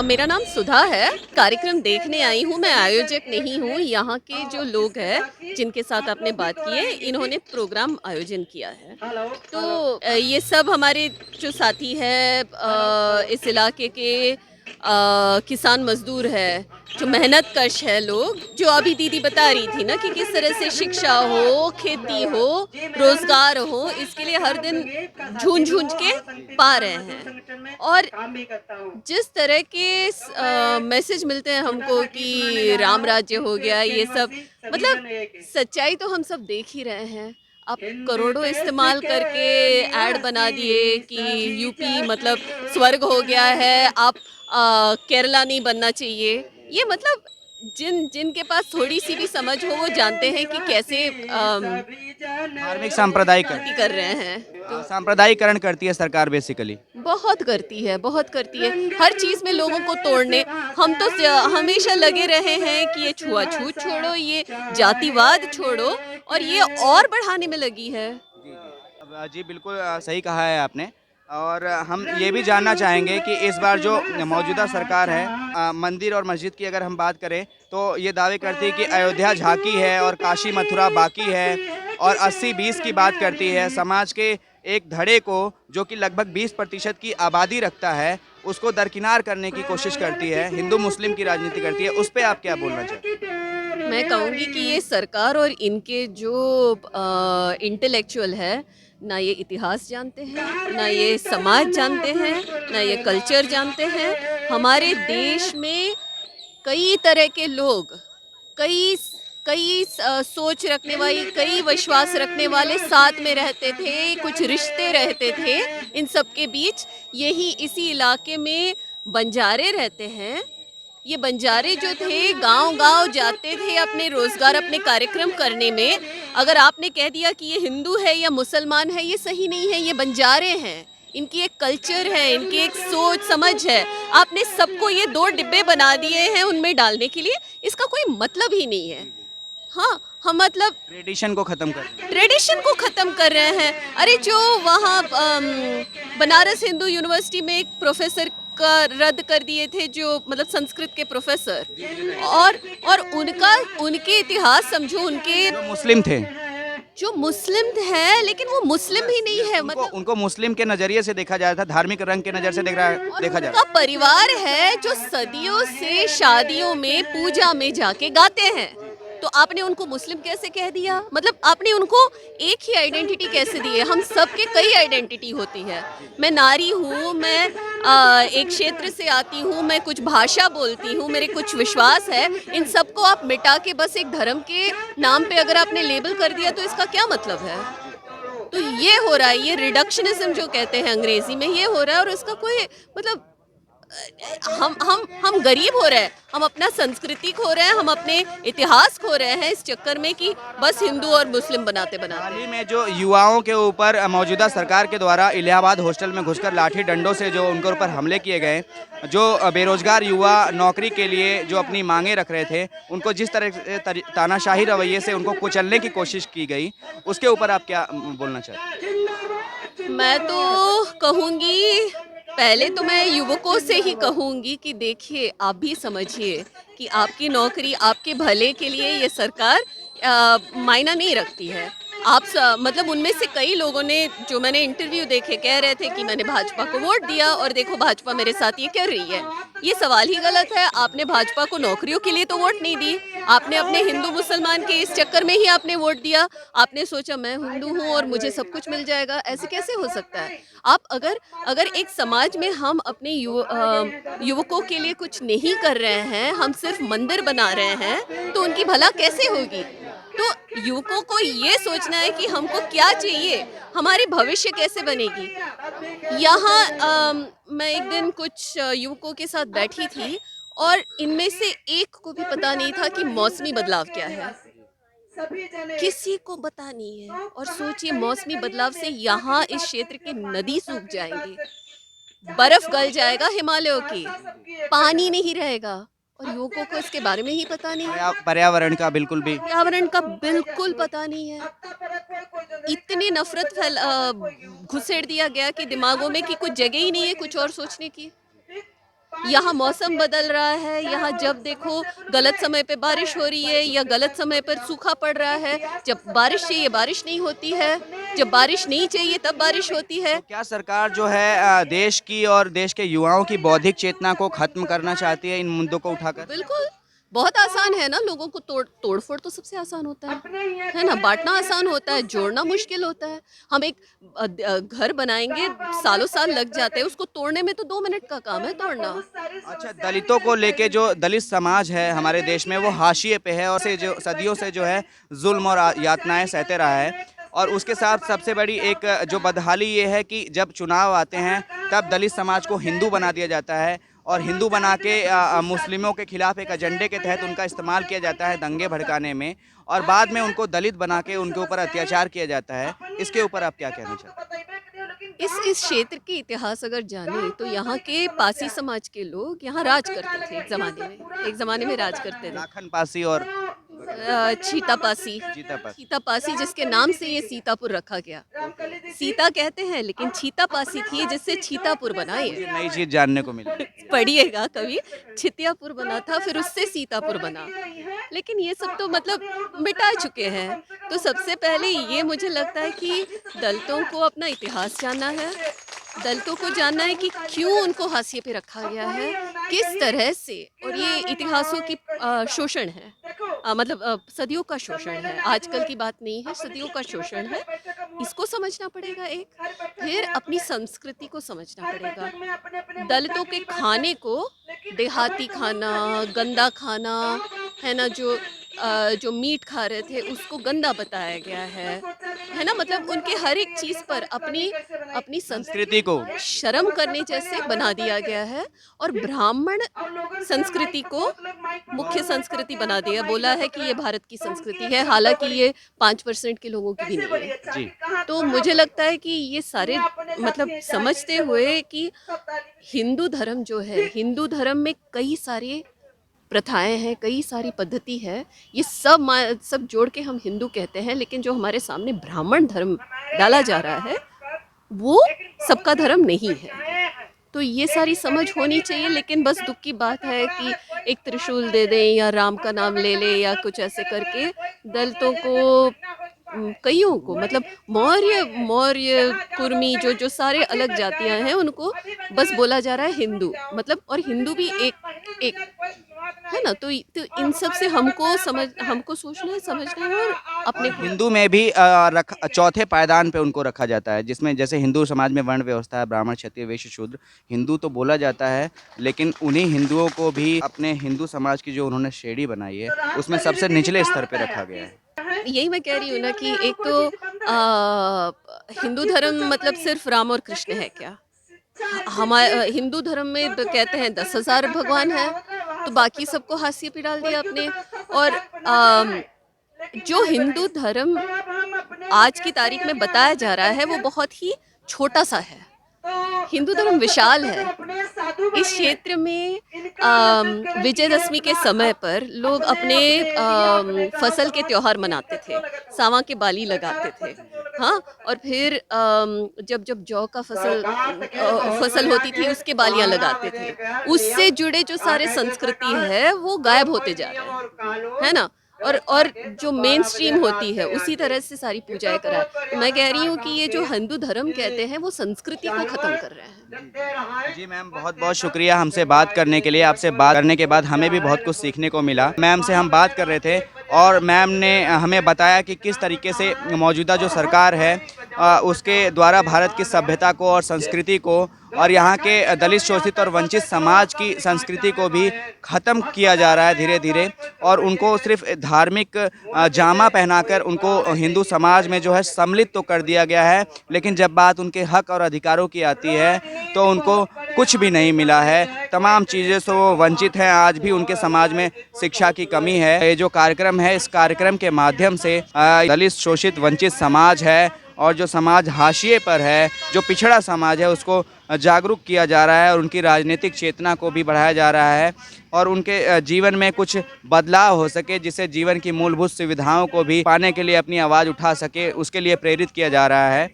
मेरा नाम सुधा है। कार्यक्रम देखने आई हूँ, मैं आयोजक नहीं हूँ। यहाँ के जो लोग हैं, जिनके साथ आपने बात की है, इन्होंने प्रोग्राम आयोजन किया है। तो ये सब हमारे जो साथी हैं इस इलाके के किसान मज़दूर हैं, जो मेहनत-कश है लोग, जो अभी दीदी बता रही थी ना कि किस तरह से शिक्षा हो, खेती हो, रोज़गार हो, इसके लिए हर दिन झूझ-झूझ के पा रहे हैं। और जिस तरह के मैसेज मिलते हैं हमको कि राम राज्य हो गया ये सब, मतलब सच्चाई तो हम सब देख ही रहे हैं। आप करोड़ों इस्तेमाल करके ऐड बना दिए कि यूपी मतलब स्वर्ग हो गया है, आप केरला नहीं बनना चाहिए। ये मतलब जिनके पास थोड़ी-सी भी समझ हो वो जानते हैं कि कैसे धार्मिक सांप्रदायिकरण। गलती कर रहे हैं। तो सांप्रदायिकरण करती है सरकार बेसिकली। बहुत करती है, बहुत करती है। हर चीज़ में लोगों को तोड़ने, हम तो हमेशा लगे रहे हैं कि ये छुआछूत छोड़ो, ये जातिवाद छोड़ो और ये और बढ़ाने में लगी है। जी, जी। अब जी बिल्कुल सही कहा है आपने और हम ये भी जानना चाहेंगे कि इस बार जो मौजूदा सरकार है मंदिर और मस्जिद की अगर हम बात करें तो ये दावे करती है कि अयोध्या झांकी है और काशी मथुरा बाकी है और 80-20 की बात करती है। समाज के एक धड़े को जो कि लगभग 20% की आबादी रखता है, उसको दरकिनार करने की कोशिश करती है, हिंदू-मुस्लिम की राजनीति करती है। उस पे आप क्या बोलना चाहेंगे? मैं कहूँगी कि ये सरकार और इनके जो इंटेलेक्चुअल है, ना ये इतिहास जानते हैं, ना ये समाज जानते हैं, ना ये कल्चर जानते हैं। हमारे देश में कई तरह के लोग, कई सोच रखने वाली, कई विश्वास रखने वाले साथ में रहते थे, कुछ रिश्ते रहते थे इन सब के बीच। यही इसी इलाके में बंजारे रहते हैं। ये बंजारे जो थे गाँव-गाँव जाते थे अपने रोज़गार, अपने कार्यक्रम करने में। अगर आपने कह दिया कि ये हिंदू है या मुसलमान है, ये सही नहीं है, ये बंजारे हैं। इनकी एक कल्चर है, इनकी एक सोच समझ है। आपने सबको ये 2 डिब्बे बना दिए हैं उनमें डालने के लिए, इसका कोई मतलब ही नहीं है। हाँ, हम मतलब ट्रेडिशन को खत्म कर ट्रेडिशन को ख़त्म कर रहे हैं। अरे जो वहाँ बनारस हिंदू यूनिवर्सिटी में एक प्रोफ़ेसर का रद्द कर दिए थे जो मतलब संस्कृत के प्रोफ़ेसर और उनका उनके इतिहास समझो उनके जो मुस्लिम थे। जो मुस्लिम हैं लेकिन वो मुस्लिम ही नहीं है उनको मतलब उनको मुस्लिम के नज़रिए से देखा जा रहा था, धार्मिक रंग के नज़र से और देखा जा उनका रहा परिवार है जो सदियों से शादियों में पूजा में जाके गाते हैं। तो आपने उनको मुस्लिम कैसे कह दिया? मतलब आपने उनको एक ही आइडेंटिटी कैसे दी है? हम सबके कई आइडेंटिटी होती है। मैं नारी हूँ, मैं एक क्षेत्र से आती हूँ, मैं कुछ भाषा बोलती हूँ, मेरे कुछ विश्वास है। इन सबको आप मिटा के बस एक धर्म के नाम पे अगर आपने लेबल कर दिया तो इसका क्या मतलब है? तो ये हो रहा है, ये रिडक्शनिज़्म जो कहते हैं अंग्रेज़ी में, ये हो रहा है और इसका कोई मतलब हम गरीब हो रहे हैं, हम अपना संस्कृति खो रहे हैं, हम अपने इतिहास खो रहे हैं इस चक्कर में कि बस हिंदू और मुस्लिम हाल बनाते-बनाते। ही में जो युवाओं के ऊपर मौजूदा सरकार के द्वारा इलाहाबाद हॉस्टल में घुसकर लाठी डंडों से जो उनके ऊपर हमले किए गए, जो बेरोजगार युवा नौकरी के लिए जो अपनी मांगें रख रहे थे, उनको जिस तरह से तानाशाही रवैये से उनको कुचलने की कोशिश की गई, उसके ऊपर आप क्या बोलना चाहते हैं? मैं तो कहूँगी पहले तो मैं युवकों से ही कहूँगी कि देखिए आप भी समझिए कि आपकी नौकरी आपके भले के लिए ये सरकार मायना नहीं रखती है। आप मतलब उनमें से कई लोगों ने जो मैंने इंटरव्यू देखे कह रहे थे कि मैंने भाजपा को वोट दिया और देखो भाजपा मेरे साथ ये कर रही है। ये सवाल ही गलत है। आपने भाजपा को नौकरियों के लिए तो वोट नहीं दी। आपने अपने हिंदू मुसलमान के इस चक्कर में ही आपने वोट दिया। आपने सोचा मैं हिंदू हूँ और मुझे सब कुछ मिल जाएगा, ऐसे कैसे हो सकता है? आप अगर अगर एक समाज में हम अपने युवकों के लिए कुछ नहीं कर रहे हैं, हम सिर्फ मंदिर बना रहे हैं, तो उनकी भला कैसे होगी? तो युवकों को ये सोचना है कि हमको क्या चाहिए, हमारी भविष्य कैसे बनेगी? यहाँ मैं एक दिन कुछ युवकों के साथ बैठी थी और इनमें से एक को भी पता नहीं था कि मौसमी बदलाव क्या है। किसी को पता नहीं है और सोचिए मौसमी बदलाव से यहाँ इस क्षेत्र की नदी सूख जाएंगी, बर्फ गल जाएगा हिमालयों की, पानी नहीं रहेगा और युवकों को इसके बारे में ही पता नहीं है। पर्यावरण का बिल्कुल भी पर्यावरण का बिल्कुल पता नहीं है। इतनी नफरत घुसेड़ दिया गया कि दिमागों में कि कुछ जगह ही नहीं है कुछ और सोचने की। यहाँ मौसम बदल रहा है, यहाँ जब देखो गलत समय पे बारिश हो रही है या गलत समय पर सूखा पड़ रहा है। जब बारिश चाहिए बारिश नहीं होती है, जब बारिश नहीं चाहिए तब बारिश होती है। तो क्या सरकार जो है देश की और देश के युवाओं की बौद्धिक चेतना को खत्म करना चाहती है इन मुद्दों को उठाकर? बिल्कुल, बहुत आसान है ना, लोगों को तोड़-फोड़ तो सबसे आसान होता है ना? बाँटना आसान होता है, जोड़ना मुश्किल होता है। हम एक घर बनाएँगे, सालों-साल लग जाते हैं, उसको तोड़ने में तो 2 मिनट का काम है तोड़ना। अच्छा, दलितों को लेके जो दलित समाज है हमारे देश में वो हाशिए पे है और से जो सदियों से जो है जुल्म और यातनाएं सहते रहा है। और उसके साथ सबसे बड़ी एक जो बदहाली ये है कि जब चुनाव आते हैं तब दलित समाज को हिंदू बना दिया जाता है और हिंदू बना के मुस्लिमों के खिलाफ एक एजेंडे के तहत उनका इस्तेमाल किया जाता है दंगे भड़काने में और बाद में उनको दलित बना के उनके ऊपर अत्याचार किया जाता है। इसके ऊपर आप क्या कहना चाहते हैं? इस क्षेत्र के इतिहास अगर जाने तो यहाँ के पासी समाज के लोग यहाँ राज करते थे एक ज़माने में राज करते थे। लाखन पासी और छीतापासी जीता पासी। छीतापासी जिसके नाम से ये सीतापुर रखा गया। सीता कहते हैं लेकिन छीतापासी थी जिससे छीतापुर बना मुझे ये। नई चीज जानने को मिली। पढ़िएगा कभी, छितियापुर बना था फिर उससे सीतापुर बना। लेकिन ये सब तो मतलब मिटा चुके हैं। तो सबसे पहले ये मुझे लगता है कि दलितों को अपना इतिहास जानना है। दलितों को जानना है कि क्यों उनको हाशिए पे रखा गया है, किस तरह से, और ये इतिहासों की शोषण है। मतलब सदियों का शोषण है, आजकल की बात नहीं है, सदियों का शोषण है। इसको समझना पड़ेगा एक, फिर अपनी संस्कृति को समझना पड़ेगा। दलितों के खाने को देहाती खाना, गंदा खाना, है ना, जो मीट खा रहे थे उसको गंदा बताया गया है ना? मतलब उनके हर एक चीज़ पर अपनी संस्कृति को शर्म करने जैसे बना दिया गया है और ब्राह्मण संस्कृति को मुख्य संस्कृति बना दिया। बोला है कि ये भारत की संस्कृति है, हालाँकि ये 5% के लोगों की भी नहीं है। जी। तो मुझे लगता है कि ये सारे मतलब समझते हुए कि हिंदू धर्म जो है, हिंदू धर्म में कई सारे प्रथाएँ हैं, कई सारी पद्धति है, ये सब जोड़ के हम हिंदू कहते हैं, लेकिन जो हमारे सामने ब्राह्मण धर्म डाला जा रहा है, वो सबका धर्म नहीं है। तो ये सारी समझ होनी चाहिए, लेकिन बस दुःख की बात है कि एक त्रिशूल दे दें या राम का नाम ले लें या कुछ ऐसे करके दलितों को कइयों को मतलब मौर्य, कुर्मी जो सारे अलग जातियाँ हैं, उनको बस बोला जा रहा है हिंदू, मतलब और हिंदू भी एक है ना? तो इन सब से हमको सोचना है, समझना है और अपने को हिंदू में भी चौथे पायदान पे उनको रखा जाता है जिसमें जैसे हिंदू समाज में वर्ण व्यवस्था है ब्राह्मण क्षत्रिय वैश्य शूद्र हिंदू तो बोला जाता है लेकिन उन्हीं हिंदुओं को भी अपने हिंदू समाज की जो उन्होंने श्रेणी बनाई है उसमें सबसे निचले स्तर पे रखा गया है। यही मैं कह रही हूँ ना कि एक तो हिंदू धर्म मतलब सिर्फ राम और कृष्ण है क्या? हमारे हिंदू धर्म में कहते हैं 10,000 भगवान हैं, तो बाकी सबको हाशिए पे डाल दिया आपने। और जो हिंदू धर्म आज की तारीख में बताया जा रहा है वो बहुत ही छोटा सा है। हिंदू धर्म विशाल है। इस क्षेत्र में विजयदशमी के समय पर लोग अपने फसल के त्योहार मनाते थे, सावा के बाली लगाते थे, हाँ, और फिर जब जौ का फसल होती थी उसके बालियाँ लगाते थे। उससे जुड़े जो सारे संस्कृति है वो गायब होते जा रहे हैं, है ना? और जो मेन स्ट्रीम होती है उसी तरह से सारी पूजाएँ कराएँ। तो मैं कह रही हूँ कि ये जो हिंदू धर्म कहते हैं वो संस्कृति को ख़त्म कर रहे हैं। जी मैम, बहुत बहुत शुक्रिया हमसे बात करने के लिए। आपसे बात करने के बाद हमें भी बहुत कुछ सीखने को मिला। मैम से हम बात कर रहे थे और मैम ने हमें बताया कि किस तरीके से मौजूदा जो सरकार है उसके द्वारा भारत की सभ्यता को और संस्कृति को और यहाँ के दलित शोषित और वंचित समाज की संस्कृति को भी ख़त्म किया जा रहा है धीरे धीरे और उनको सिर्फ धार्मिक जामा पहनाकर उनको हिंदू समाज में जो है सम्मिलित तो कर दिया गया है, लेकिन जब बात उनके हक और अधिकारों की आती है तो उनको कुछ भी नहीं मिला है। तमाम चीज़ें से वो वंचित हैं। आज भी उनके समाज में शिक्षा की कमी है। ये जो कार्यक्रम है इस कार्यक्रम के माध्यम से दलित शोषित वंचित समाज है और जो समाज हाशिए पर है, जो पिछड़ा समाज है, उसको जागरूक किया जा रहा है और उनकी राजनीतिक चेतना को भी बढ़ाया जा रहा है और उनके जीवन में कुछ बदलाव हो सके, जिससे जीवन की मूलभूत सुविधाओं को भी पाने के लिए अपनी आवाज़ उठा सके, उसके लिए प्रेरित किया जा रहा है।